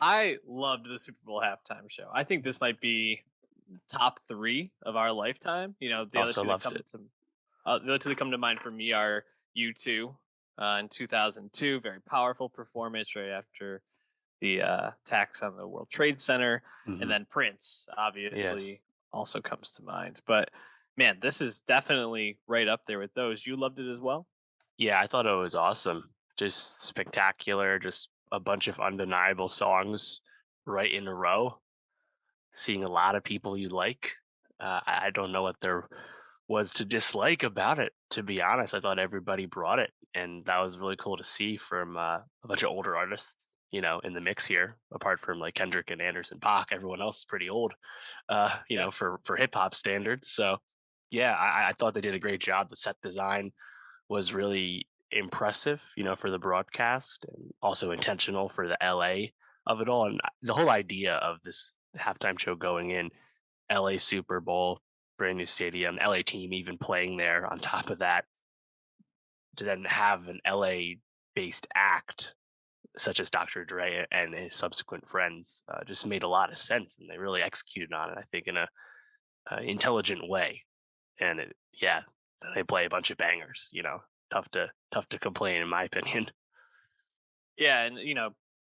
I loved the Super Bowl halftime show. I think this might be top three of our lifetime. You know, the other Also two that loved come it. to the other two that come to mind for me are U2 in 2002, very powerful performance right after the attacks on the World Trade Center, and Hmm. then Prince Yes. obviously also comes to mind. But man, this is definitely right up there with those. You loved it as well. Yeah, I thought it was awesome. Just spectacular. Just a bunch of undeniable songs right in a row. Seeing a lot of people you like. I don't know what there was to dislike about it. To be honest, I thought everybody brought it, and that was really cool to see from a bunch of older artists. In the mix here, apart from like Kendrick and Anderson Paak, everyone else is pretty old. Yeah. For hip hop standards. So, yeah, I thought they did a great job. The set design was really impressive, for the broadcast, and also intentional for the LA of it all. And the whole idea of this halftime show going in LA Super Bowl, brand new stadium, LA team even playing there on top of that, to then have an LA based act such as Dr. Dre and his subsequent friends just made a lot of sense, and they really executed on it. I think in a intelligent way, and yeah, they play a bunch of bangers. Tough to complain in my opinion. Yeah,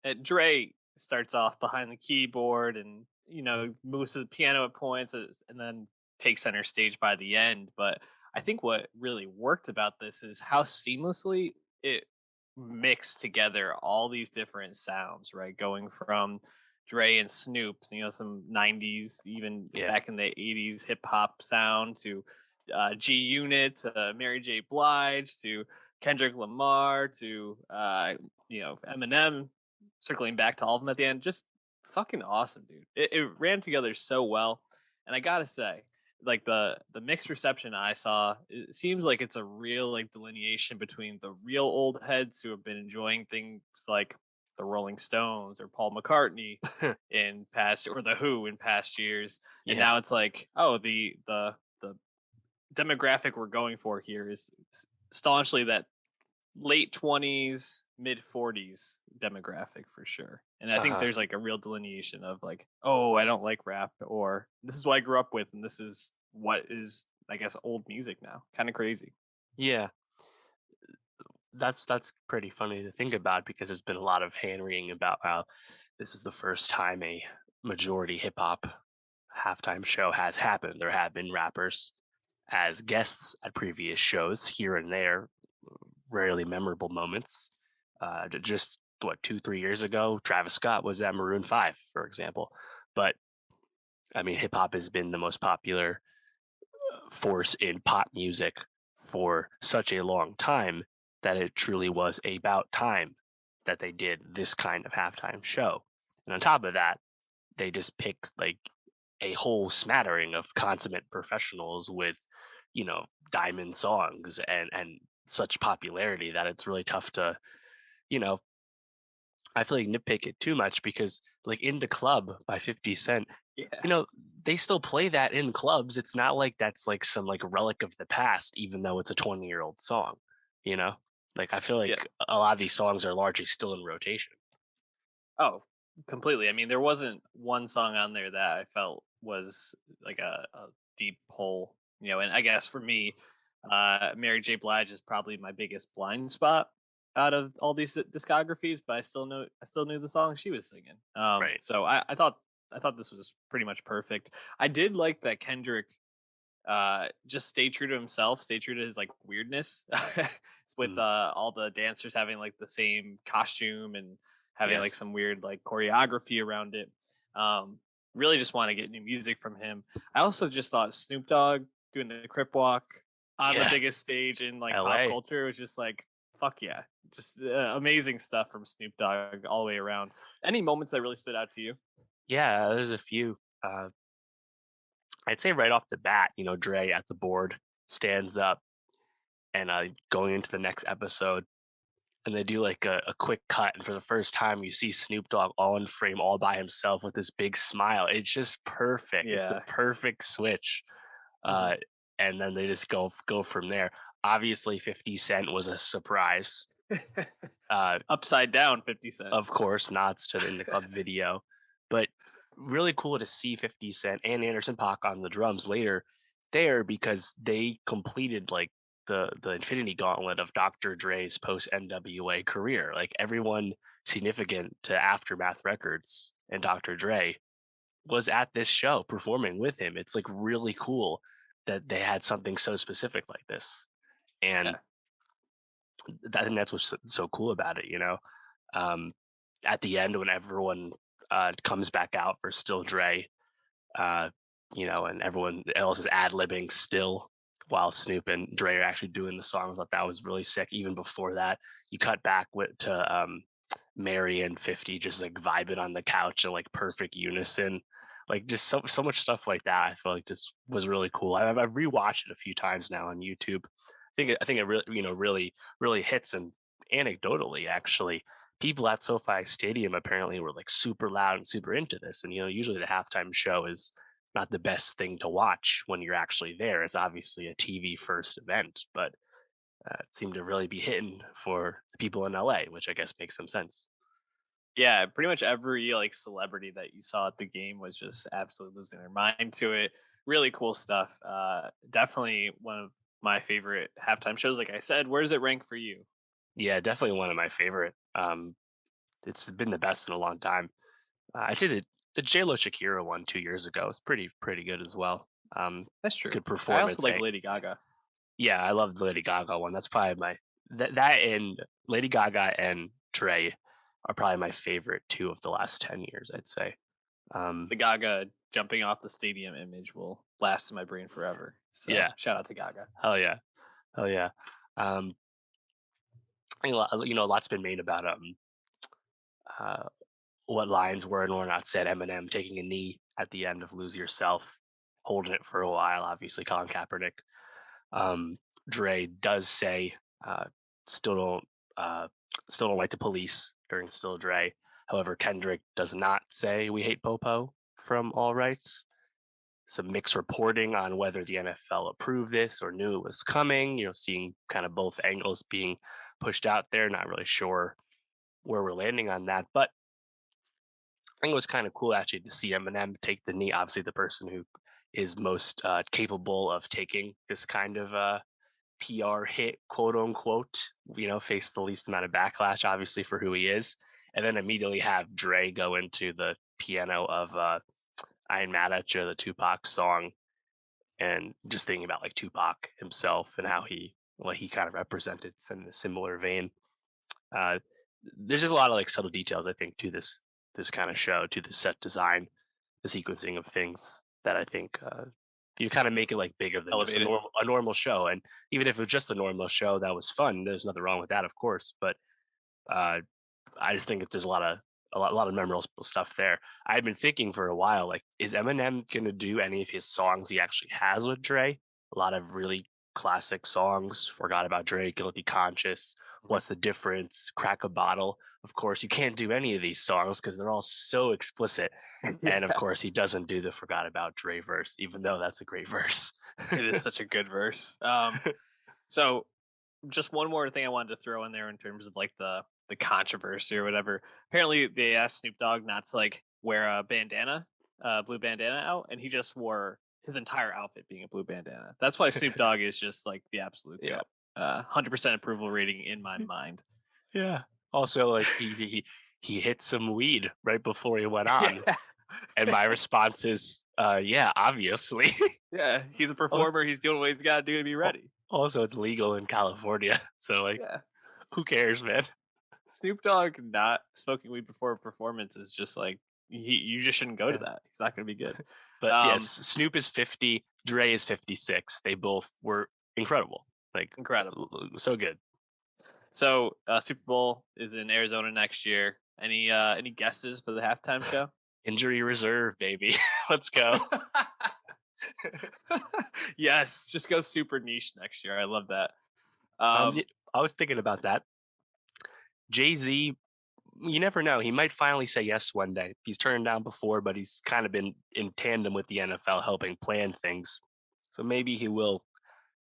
and Dre starts off behind the keyboard and moves to the piano at points and then takes center stage by the end. But I think what really worked about this is how seamlessly it mixed together all these different sounds, right? Going from Dre and Snoop, some '90s, even Yeah. back in the '80s hip hop sound to G Unit to Mary J. Blige to Kendrick Lamar to Eminem, circling back to all of them at the end. Just fucking awesome, dude. It ran together so well. And I gotta say, like the mixed reception I saw, it seems like it's a real like delineation between the real old heads who have been enjoying things like the Rolling Stones or Paul McCartney in past or the Who in past years. And Yeah. now it's like, oh, the demographic we're going for here is staunchly that late 20s, mid 40s demographic for sure. And I think Uh-huh. there's like a real delineation of like, oh, I don't like rap, or this is what I grew up with, and this is what is, I guess, old music now. Kind of crazy. Yeah. That's pretty funny to think about, because there's been a lot of hand wringing about how this is the first time a majority hip hop halftime show has happened. There have been rappers as guests at previous shows here and there, rarely memorable moments. Just what, 2-3 years ago, Travis Scott was at Maroon 5, for example. But I mean, hip hop has been the most popular force in pop music for such a long time that it truly was about time that they did this kind of halftime show. And on top of that, they just picked like a whole smattering of consummate professionals with, diamond songs and such popularity that it's really tough to, you know, I feel like nitpick it too much, because like In the Club by 50 Cent, Yeah. you know, they still play that in clubs. It's not like that's like some like relic of the past, even though it's a 20-year-old song, you know? Like I feel Yeah. like a lot of these songs are largely still in rotation. Oh, completely. I mean, there wasn't one song on there that I felt was like a deep pull, and I guess for me, Mary J. Blige is probably my biggest blind spot out of all these discographies, but I still knew the song she was singing. Right. So I thought this was pretty much perfect. I did like that Kendrick just stay true to himself, stay true to his like weirdness with Mm, all the dancers having like the same costume and having like yes. some weird like choreography around it. Really just want to get new music from him. I also just thought Snoop Dogg doing the Crip Walk on the Yeah. biggest stage in like pop LA. culture was just like fuck yeah, just amazing stuff from Snoop Dogg all the way around. Any moments that really stood out to you? Yeah, there's a few. I'd say right off the bat, Dre at the board stands up, and going into the next episode, and they do like a quick cut, and for the first time you see Snoop Dogg all in frame all by himself with this big smile. It's just perfect. It's a Yeah. perfect switch. uh Mhm. and then they just go from there. Obviously 50 Cent was a surprise, Uh, Upside down 50 Cent. of course, nods to the in the club video, but really cool to see 50 Cent and Anderson .Paak on the drums later there because they completed like the Infinity Gauntlet of Dr. Dre's post NWA career. Like everyone significant to Aftermath Records and Dr. Dre was at this show performing with him. It's like really cool that they had something so specific like this. And Yeah. I think that's what's so cool about it, you know. Um, at the end, when everyone comes back out for Still Dre, uh, you know, and everyone else is ad libbing still while Snoop and Dre are actually doing the song. I thought that was really sick. Even before that, you cut back to Mary and 50 just like vibing on the couch in like perfect unison. Like just so much stuff like that. I feel like just was really cool. I've rewatched it a few times now on YouTube. I think it really really hits, and anecdotally actually people at SoFi Stadium apparently were like super loud and super into this. And usually the halftime show is not the best thing to watch when you're actually there. It's obviously a TV first event, but it seemed to really be hitting for the people in LA, which I guess makes some sense. Yeah, pretty much every like celebrity that you saw at the game was just absolutely losing their mind to it. Really cool stuff. Definitely one of my favorite halftime shows. Like I said, where does it rank for you? Yeah, definitely one of my favorite. It's been the best in a long time. I'd say the J Lo Shakira one 2 years ago was pretty good as well. That's true. Good I also performance. like Lady Gaga. Yeah, I love the Lady Gaga one. That's probably that and Lady Gaga and Dre are probably my favorite two of the last 10 years. I'd say. Um, The Gaga jumping off the stadium image will last in my brain forever. So yeah, shout out to Gaga. hell yeah, hell yeah. Um, a lot's been made about uh, what lines were and were not said. Eminem taking a knee at the end of "Lose Yourself," holding it for a while. Obviously, Colin Kaepernick. Um, Dre does say, uh, "Still don't, uh, still don't like the police" during "Still Dre." However, Kendrick does not say "We hate Popo" from All Rights. Some mixed reporting on whether the NFL approved this or knew it was coming. Seeing kind of both angles being pushed out there. Not really sure where we're landing on that, but I think it was kind of cool actually to see Eminem take the knee. Obviously, the person who is most capable of taking this kind of PR hit, quote unquote, face the least amount of backlash, obviously, for who he is. And then immediately have Dre go into the piano of I Ain't Mad at You, the Tupac song, and just thinking about like Tupac himself and how what he kind of represented in a similar vein. Uh, there's just a lot of like subtle details I think to this kind of show, to the set design, the sequencing of things that I think you kind of make it like bigger than just Elevated. a normal show. And even if it was just a normal show, that was fun. There's nothing wrong with that, of course. But uh, I just think that there's a lot of memorable stuff there. I've been thinking for a while, like, is Eminem gonna do any of his songs he actually has with Dre? A lot of really classic songs. Forgot About Dre, Guilty Conscious, What's the Difference, Crack a Bottle. Of course, you can't do any of these songs because they're all so explicit. And of Yeah, course, he doesn't do the Forgot About Dre verse, even though that's a great verse. it is such a good verse. So just one more thing I wanted to throw in there in terms of like the controversy or whatever. Apparently, they asked Snoop Dogg not to like wear a bandana, blue bandana out, and he just wore his entire outfit being a blue bandana. That's why Snoop Dogg is just like the absolute Yeah. goat. 100% approval rating in my mind. Yeah. Also, like he hit some weed right before he went on. Yeah, And my response is, yeah, obviously. yeah. He's a Al- performer. He's doing what he's got to do to be ready. Also, it's legal in California. So, like, Yeah. who cares, man? Snoop Dogg not smoking weed before a performance is just like you just shouldn't go to Yeah. that. He's not going to be good. But yes, Um, Snoop is 50, Dre is 56. They both were incredible. Like, Incredible. so good. So Super Bowl is in Arizona next year. Any guesses for the halftime show? Injury reserve, baby. Let's go. Yes, just go super niche next year. I love that. Y- Um, I was thinking about that. Jay-Z, you never know. He might finally say yes one day. He's turned down before, but he's kind of been in tandem with the NFL helping plan things. So maybe he will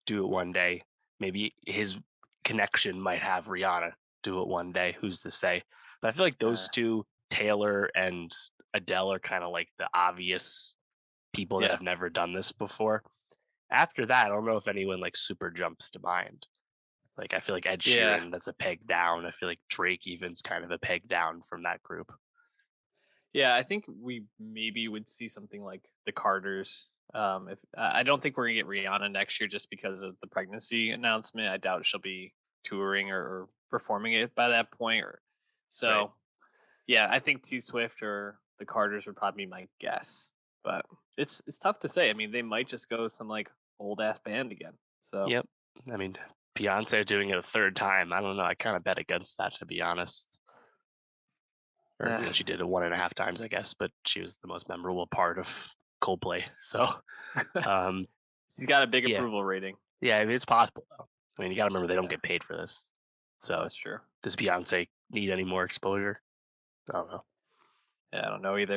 do it one day. Maybe his connection might have Rihanna. do it one day. Who's to say? But I feel like Uh, those two, Taylor and Adele, are kind of like the obvious people that yeah, have never done this before. After that, I don't know if anyone like super jumps to mind. Like I feel like Ed yeah. Sheeran, that's a peg down. I feel like Drake even's kind of a peg down from that group. Yeah, I think we maybe would see something like the Carters. If I don't think we're gonna get Rihanna next year just because of the pregnancy announcement. I doubt she'll be touring or performing it by that point. Or Right. so. Yeah, I think T Swift or the Carters would probably be my guess, but it's tough to say. I mean, they might just go some like old ass band again. So Yep. I mean, Beyonce doing it a third time. I don't know. I kind of bet against that, to be honest. Or, eh. she did it 1.5 times, I guess, but she was the most memorable part of Coldplay. So, um, She's got a big yeah, approval rating. yeah, I mean, it's possible though. I mean, you got to remember they don't Yeah, get paid for this. So, that's true. does Beyonce need any more exposure? I don't know. Yeah, I don't know either.